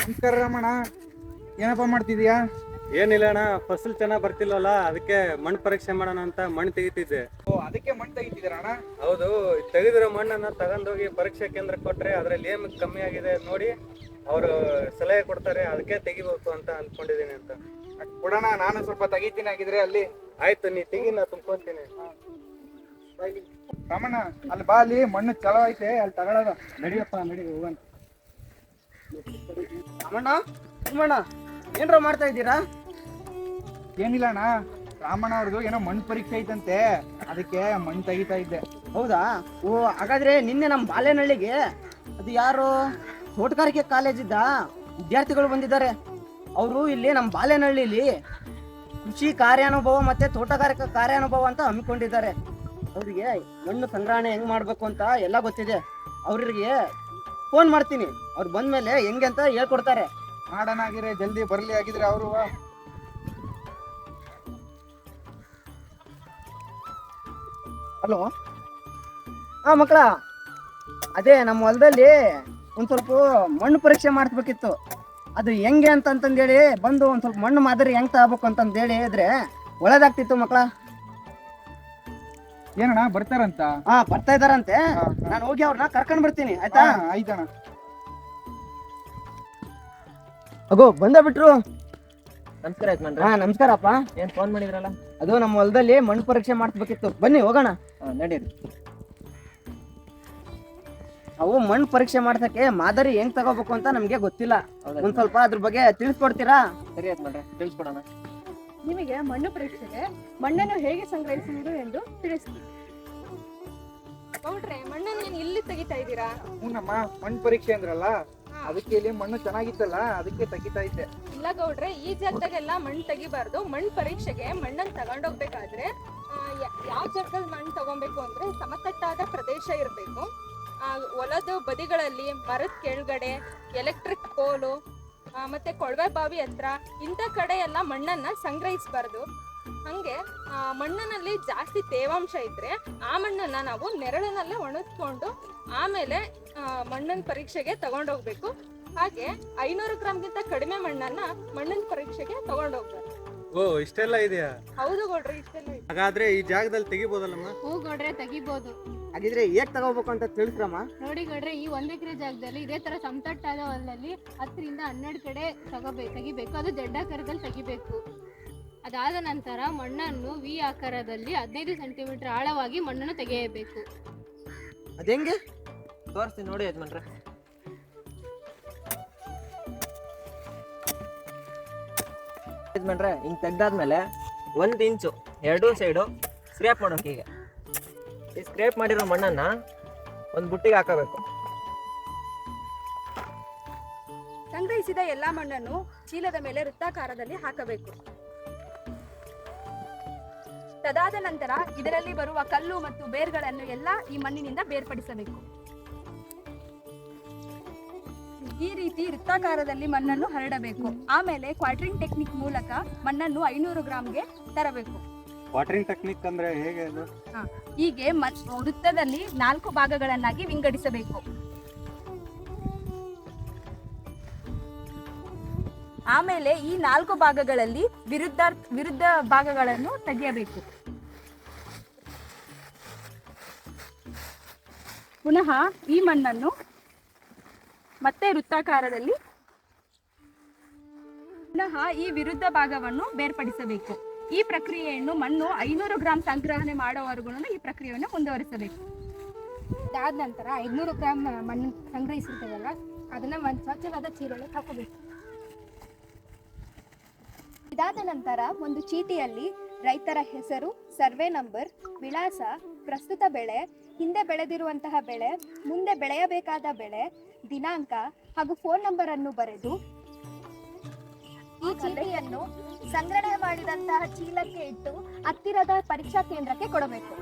ನಮಸ್ಕಾರ ರಮಣ, ಏನಪ್ಪ ಮಾಡ್ತಿದ್ಯಾ? ಏನಿಲ್ಲ ಅಣ್ಣ, ಫಸಲ್ ಚೆನ್ನಾಗಿ ಬರ್ತಿಲ್ವಲ್ಲ, ಅದಕ್ಕೆ ಮಣ್ಣು ಪರೀಕ್ಷೆ ಮಾಡೋಣ ಅಂತ ಮಣ್ಣು ತೆಗಿತಿದ್ದೆ. ಓ, ಅದಕ್ಕೆ ಮಣ್ಣು ತೆಗಿತಿದ್ದೀರಾ ಅಣ್ಣ? ಹೌದು, ತೆಗೆದಿರೋ ಮಣ್ಣನ್ನು ತಗೊಂಡೋಗಿ ಪರೀಕ್ಷಾ ಕೇಂದ್ರಕ್ಕೆ ಕೊಟ್ರೆ ಅದರಲ್ಲಿ ಏನು ಕಮ್ಮಿ ಆಗಿದೆ ನೋಡಿ ಅವರು ಸಲಹೆ ಕೊಡ್ತಾರೆ. ಅದಕ್ಕೆ ತೆಗಿಬೇಕು ಅಂತ ಅನ್ಕೊಂಡಿದ್ದೀನಿ ಅಂತ. ಕೊಡೋಣ, ನಾನು ಸ್ವಲ್ಪ ತೆಗಿತೀನಿ ಆಗಿದ್ರೆ ಅಲ್ಲಿ. ಆಯ್ತು, ನೀ ತೆಗಿ, ನಾ ತುಂಬ್ಕೊಂತೀನಿ. ರಮಣ, ಅಲ್ಲಿ ಬಾ, ಅಲ್ಲಿ ಮಣ್ಣು ಚಲೋ ಐತೆ, ಅಲ್ಲಿ ತಗೊಳ್ಳೋದ. ನಡಿಯಪ್ಪ, ನಡಿ ಹೋಗಂತ. ರಮಣ ಏನ್ರ ಮಾಡ್ತಾ ಇದ್ದೀರಾ? ಏನಿಲ್ಲ ಅಣ್ಣ, ರಾಮಣ್ಣ ಅವ್ರದ್ದು ಏನೋ ಮಣ್ಣು ಪರೀಕ್ಷೆ ಐತಂತೆ, ಅದಕ್ಕೆ ಮಣ್ಣು ತೆಗಿತಾ ಇದ್ದೆ. ಹೌದಾ? ಓ, ಹಾಗಾದ್ರೆ ನಿನ್ನೆ ನಮ್ಮ ಬಾಳೆನಹಳ್ಳಿಗೆ ಅದು ಯಾರು ತೋಟಗಾರಿಕೆ ಕಾಲೇಜಿದ್ದ ವಿದ್ಯಾರ್ಥಿಗಳು ಬಂದಿದ್ದಾರೆ. ಅವರು ಇಲ್ಲಿ ನಮ್ಮ ಬಾಳೆನಹಳ್ಳಿಲಿ ಕೃಷಿ ಕಾರ್ಯಾನುಭವ ಮತ್ತೆ ತೋಟಗಾರಿಕಾ ಕಾರ್ಯಾನುಭವ ಅಂತ ಹಮ್ಮಿಕೊಂಡಿದ್ದಾರೆ. ಅವರಿಗೆ ಮಣ್ಣು ಸಂಗ್ರಹಣೆ ಹೆಂಗ್ ಮಾಡ್ಬೇಕು ಅಂತ ಎಲ್ಲ ಗೊತ್ತಿದೆ. ಅವ್ರಿಗೆ ಫೋನ್ ಮಾಡ್ತೀನಿ, ಅವ್ರು ಬಂದ್ಮೇಲೆ ಹೆಂಗೆ ಅಂತ ಹೇಳ್ಕೊಡ್ತಾರೆ. ಮಾಡೋಣ ಆಗಿದ್ರೆ, ಜಲ್ದಿ ಬರ್ಲಿ ಆಗಿದ್ರೆ ಅವರು. ಹಲೋ, ಮಕ್ಕಳ, ಅದೇ ನಮ್ಮ ಹೊಲದಲ್ಲಿ ಒಂದು ಸ್ವಲ್ಪ ಮಣ್ಣು ಪರೀಕ್ಷೆ ಮಾಡಿಸ್ಬೇಕಿತ್ತು. ಅದು ಹೆಂಗೆ ಅಂತಂದೇಳಿ ಬಂದು ಒಂದು ಸ್ವಲ್ಪ ಮಣ್ಣು ಮಾದರಿ ಹೆಂಗೆ ತಗೋಬೇಕು ಅಂತಂದೇಳಿ ಹೇಳಿದ್ರೆ ಒಳ್ಳೇದಾಗ್ತಿತ್ತು ಮಕ್ಕಳ. ಏನಣ್ಣ, ಬರ್ತಾರಂತ? ಬರ್ತಾ ಇದಾರಂತೆ. ನಾನು ಹೋಗಿ ಅವ್ರನ್ನ ಕರ್ಕೊಂಡ್ ಬರ್ತೀನಿ, ಆಯ್ತಾ? ಆಯ್ತಣ್ಣ. ಅಗೋ ಬಂದ ಬಿಟ್ರು. ನಮಸ್ಕಾರ ಯಜಮಾನ್ರೆ. ನಮಸ್ಕಾರಪ್ಪ. ಏನ್ ಫೋನ್ ಮಾಡಿದ್ರಲ್ಲ? ಅದು ನಮ್ಮ ಹೊಲದಲ್ಲಿ ಮಣ್ಣು ಪರೀಕ್ಷೆ ಮಾಡಿಸ್ಬೇಕಿತ್ತು, ಬನ್ನಿ ಹೋಗೋಣ. ನಡೀರಿ. ಅವು ಮಣ್ಣು ಪರೀಕ್ಷೆ ಮಾಡ್ಸಕ್ಕೆ ಮಾದರಿ ಹೆಂಗ್ ತಗೋಬೇಕು ಅಂತ ನಮ್ಗೆ ಗೊತ್ತಿಲ್ಲ. ಒಂದ್ ಸ್ವಲ್ಪ ಅದ್ರ ಬಗ್ಗೆ ತಿಳಿಸ್ಕೊಡ್ತೀರಾ? ಸರಿ ಯಜಮಾನ್ರೆ, ತಿಳಿಸ್ಕೊಡೋಣ. ನಿಮಗೆ ಮಣ್ಣು ಪರೀಕ್ಷೆಗೆ ಮಣ್ಣನ್ನು ಹೇಗೆ ಸಂಗ್ರಹಿಸುವುದು ಎಂದು ತಿಳಿಸ್ತೀನಿ. ಗೌಡ್ರೆ, ಮಣ್ಣನ್ನು ನೀವು ಇಲ್ಲಿ ತೆಗಿತಾ ಇದ್ದೀರಾ? ಹ್ಞೂನಮ್ಮ, ಮಣ್ಣು ಪರೀಕ್ಷೆ ಅಂದ್ರಲ್ಲ, ಅದಕ್ಕೆ ಇಲ್ಲಿ ಮಣ್ಣು ಚೆನ್ನಾಗಿತ್ತಲ್ಲ, ಅದಕ್ಕೆ ತೆಗಿತಾ ಇದ್ದೆ. ಇಲ್ಲ ಗೌಡ್ರೆ, ಈ ಜಾಗದಾಗೆಲ್ಲ ಮಣ್ಣು ತೆಗಿಬಾರ್ದು. ಮಣ್ಣು ಪರೀಕ್ಷೆಗೆ ಮಣ್ಣನ್ನು ತಗೊಂಡೋಗ್ಬೇಕಾದ್ರೆ ಯಾವ ಜಾಗದಲ್ಲಿ ಮಣ್ಣು ತಗೊಬೇಕು ಅಂದ್ರೆ ಸಮತಟ್ಟಾದ ಪ್ರದೇಶ ಇರಬೇಕು. ಹೊಲದ ಬದಿಗಳಲ್ಲಿ, ಮರದ ಕೆಳಗಡೆ, ಎಲೆಕ್ಟ್ರಿಕ್ ಪೋಲು ಮತ್ತೆ ಕೊಳವೆ ಬಾವಿ ಹತ್ರ ಇಂಥ ಕಡೆ ಎಲ್ಲ ಮಣ್ಣನ್ನ ಸಂಗ್ರಹಿಸಬಾರ್ದು. ಹಂಗೆ ಮಣ್ಣಿನಲ್ಲಿ ಜಾಸ್ತಿ ತೇವಾಂಶ ಇದ್ರೆ ಆ ಮಣ್ಣನ್ನ ನಾವು ನೆರಳಿನಲ್ಲೇ ಒಣಗಿಸ್ಕೊಂಡು ಆಮೇಲೆ ಮಣ್ಣಿನ ಪರೀಕ್ಷೆಗೆ ತಗೊಂಡೋಗ್ಬೇಕು. ಹಾಗೆ 500 ಗ್ರಾಮ್ಗಿಂತ ಕಡಿಮೆ ಮಣ್ಣನ್ನ ಮಣ್ಣಿನ ಪರೀಕ್ಷೆಗೆ ತಗೊಂಡೋಗ್ಬೇಕು. ಓ, ಇಷ್ಟೆಲ್ಲ ಇದೆಯಾ? ಹೌದು ಗೌಡ್ರೆ, ಇಷ್ಟೆಲ್ಲ ಇದೆ. ಹಾಗಾದ್ರೆ ಈ ಜಾಗದಲ್ಲಿ ತೆಗಿಬೋದಲ್ಲಮ್ಮ? ಹೂ ಗೌಡ್ರೆ, ತೆಗಿಬಹುದು. ಹಾಗಿದ್ರೆ ಹೇಗ್ ತಗೋಬೇಕು ಅಂತ ತಿಳಿಸ್ರಮ್ಮ. ನೋಡಿ ಗೌಡ್ರೆ, ಈ 1 ಎಕರೆ ಜಾಗದಲ್ಲಿ ಇದೇ ತರ ಸಮತಟ್ಟಾದ ಹೊಲದಲ್ಲಿ 10 ರಿಂದ 12 ಕಡೆ ತೆಗಿಬೇಕು. ಅದು ದೊಡ್ಡಾಕಾರದಲ್ಲಿ ತೆಗಿಬೇಕು. ಅದಾದ ನಂತರ ಮಣ್ಣನ್ನು ವಿ ಆಕಾರದಲ್ಲಿ 15 ಸೆಂಟಿಮೀಟರ್ ಆಳವಾಗಿ ಮಣ್ಣನ್ನು ತೆಗೆಯಬೇಕು. ಅದೇಂಗೆ? ತೋರಿಸ್ತೀನಿ ನೋಡಿ ಯಜಮಾನ್ರೆ. ಯಜಮಾನ್ರೆ, ಹಿಂಗ್ ತೆಗ್ದಾದ್ಮೇಲೆ 1 ಇಂಚು 2 ಸೈಡು ಸ್ಕ್ರೇಪ್ ಮಾಡೋಕೆ. ಈಗ ಈ ಸ್ಕ್ರೇಪ್ ಮಾಡಿರೋ ಮಣ್ಣನ್ನ ಒಂದು ಬುಟ್ಟಿಗೆ ಹಾಕಬೇಕು. ಸಂಗ್ರಹಿಸಿದ ಎಲ್ಲಾ ಮಣ್ಣನ್ನು ಚೀಲದ ಮೇಲೆ ವೃತ್ತಾಕಾರದಲ್ಲಿ ಹಾಕಬೇಕು. ತದಾದ ನಂತರ ಇದರಲ್ಲಿ ಬರುವ ಕಲ್ಲು ಮತ್ತು ಬೇರ್ಗಳನ್ನು ಎಲ್ಲ ಈ ಮಣ್ಣಿನಿಂದ ಬೇರ್ಪಡಿಸಬೇಕು. ಈ ರೀತಿ ವೃತ್ತಾಕಾರದಲ್ಲಿ ಮಣ್ಣನ್ನು ಹರಡಬೇಕು. ಆಮೇಲೆ ಕ್ವಾರ್ಟರಿಂಗ್ ಟೆಕ್ನಿಕ್ ಮೂಲಕ ಮಣ್ಣನ್ನು 500 ಗ್ರಾಮ್ಗೆ ತರಬೇಕು. ವಾಟರಿಂಗ್ ಟೆಕ್ನಿಕ್ ಅಂದ್ರೆ ಹೇಗೆ ಅದು? ಹೀಗೆ ವೃತ್ತದಲ್ಲಿ 4 ಭಾಗಗಳನ್ನಾಗಿ ವಿಂಗಡಿಸಬೇಕು. ಆಮೇಲೆ ಈ 4 ಭಾಗಗಳಲ್ಲಿ ವಿರುದ್ಧ ಭಾಗಗಳನ್ನು ತೆಗೆಯಬೇಕು. ಪುನಃ ಈ ಮಣ್ಣನ್ನು ಮತ್ತೆ ವೃತ್ತಾಕಾರದಲ್ಲಿ ಪುನಃ ಈ ವಿರುದ್ಧ ಭಾಗವನ್ನು ಬೇರ್ಪಡಿಸಬೇಕು. ಈ ಪ್ರಕ್ರಿಯೆಯನ್ನು ಮಣ್ಣು 500 ಗ್ರಾಂ ಸಂಗ್ರಹಣೆ ಮಾಡುವವರೆಗೂ ಈ ಪ್ರಕ್ರಿಯೆಯನ್ನು ಮುಂದುವರಿಸಬೇಕು. ಅದಾದ ನಂತರ 500 ಗ್ರಾಮ್ ಮಣ್ಣು ಸಂಗ್ರಹಿಸಿರ್ತೇವಲ್ಲ, ಅದನ್ನ ಒಂದು ಸ್ವಚ್ಛವಾದ ಚೀಲಕ್ಕೆ ಹಾಕಬೇಕು. ಇದಾದ ನಂತರ ಒಂದು ಚೀಟಿಯಲ್ಲಿ ರೈತರ ಹೆಸರು, ಸರ್ವೆ ನಂಬರ್, ವಿಳಾಸ, ಪ್ರಸ್ತುತ ಬೆಳೆ, ಹಿಂದೆ ಬೆಳೆದಿರುವಂತಹ ಬೆಳೆ, ಮುಂದೆ ಬೆಳೆಯಬೇಕಾದ ಬೆಳೆ, ದಿನಾಂಕ ಹಾಗೂ ಫೋನ್ ನಂಬರ್ ಅನ್ನು ಬರೆದು ಈ ಚೀಟಿಯನ್ನು ಸಂಗ್ರಹಣೆ ಮಾಡಿದಂತಹ ಚೀಲಕ್ಕೆ ಇಟ್ಟು ಹತ್ತಿರದ ಪರೀಕ್ಷಾ ಕೇಂದ್ರಕ್ಕೆ ಕೊಡಬೇಕು.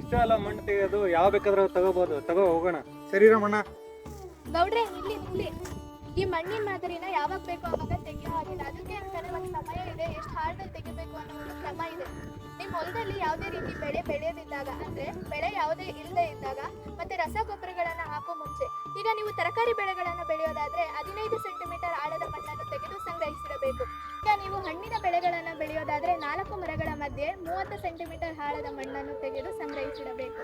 ಇಷ್ಟು ಎಲ್ಲ ಮಣ್ಣು ತೆಗೆಯೋದು ಯಾವ ಬೇಕಾದ್ರೂ ತಗೋ ಹೋಗೋಣ. ಸರಿ ರಮಣ್ಣ. ಗೌಡ್ರೆ, ಇಲ್ಲಿ ಈ ಮಣ್ಣಿನ ಮಾದರಿನ ಯಾವಾಗ ಬೇಕೋ ಅವಾಗ ತೆಗೆಯೋ ಹಾಗಿಲ್ಲ. ಅದಕ್ಕೆ ಅಂತಾನೆ ಒಂದು ಸಮಯ ಇದೆ, ಎಷ್ಟು ಆಳದಲ್ಲಿ ತೆಗಿಬೇಕು ಅನ್ನೋ ಒಂದು ಕ್ರಮ ಇದೆ. ನಿಮ್ಮ ಹೊಲದಲ್ಲಿ ಯಾವುದೇ ರೀತಿ ಬೆಳೆ ಬೆಳೆಯದಿದ್ದಾಗ, ಅಂದ್ರೆ ಬೆಳೆ ಯಾವುದೇ ಇಲ್ಲದೆ ಇದ್ದಾಗ, ಮತ್ತೆ ರಸಗೊಬ್ಬರಗಳನ್ನ ಹಾಕೋ ಮುಂಚೆ, ಈಗ ನೀವು ತರಕಾರಿ ಬೆಳೆಗಳನ್ನ ಬೆಳೆಯೋದಾದ್ರೆ 15 ಸೆಂಟಿಮೀಟರ್ ಹಾಗೆ 30 ಸೆಂಟಿಮೀಟರ್ ಆಳದ ಮಣ್ಣನ್ನು ತೆಗೆದು ಸಂಗ್ರಹಿಸಿಡಬೇಕು.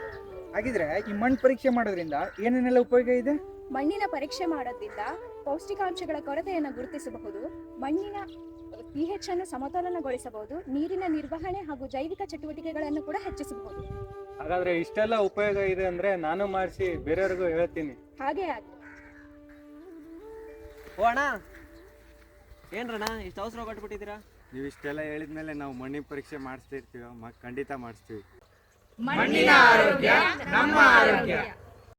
ಹಾಗಿದ್ರೆ ಈ ಮಣ್ಣು ಪರೀಕ್ಷೆ ಮಾಡೋದ್ರಿಂದ ಏನೇನೆಲ್ಲ ಉಪಯೋಗ ಇದೆ? ಮಣ್ಣಿನ ಪರೀಕ್ಷೆ ಮಾಡೋದ್ರಿಂದ ಪೌಷ್ಟಿಕಾಂಶಗಳ ಕೊರತೆಯನ್ನು ಗುರುತಿಸಬಹುದು, ಮಣ್ಣಿನ pH ಅನ್ನು ಸಮತೋಲನಗೊಳಿಸಬಹುದು, ನೀರಿನ ನಿರ್ವಹಣೆ ಹಾಗೂ ಜೈವಿಕ ಚಟುವಟಿಕೆಗಳನ್ನು ಕೂಡ ಹೆಚ್ಚಿಸಬಹುದು. ಹಾಗಾದ್ರೆ ಇಷ್ಟೆಲ್ಲ ಉಪಯೋಗ ಇದೆ ಅಂದ್ರೆ ನಾನು ಮಾಡಿಸಿ ಬೇರೆಯವ್ರಿಗೂ ಹೇಳ್ತೀನಿ. ಹಾಗೆ ಆಗಿ ಓ ಅಣ್ಣ, ಏನ್ರಣ್ಣ ಇಷ್ಟು ಅವಸರ ಕೊಟ್ಬಿಟ್ಟಿದ್ದೀರಾ? ನೀವು ಇಷ್ಟೆಲ್ಲ ಹೇಳಿದ್ಮೇಲೆ ನಾವು ಮಣ್ಣಿನ ಪರೀಕ್ಷೆ ಮಾಡಿಸ್ತಿರ್ತೀವಿ, ಖಂಡಿತ ಮಾಡಿಸ್ತೀವಿ. ಮಣ್ಣಿನ ಆರೋಗ್ಯ ನಮ್ಮ ಆರೋಗ್ಯ.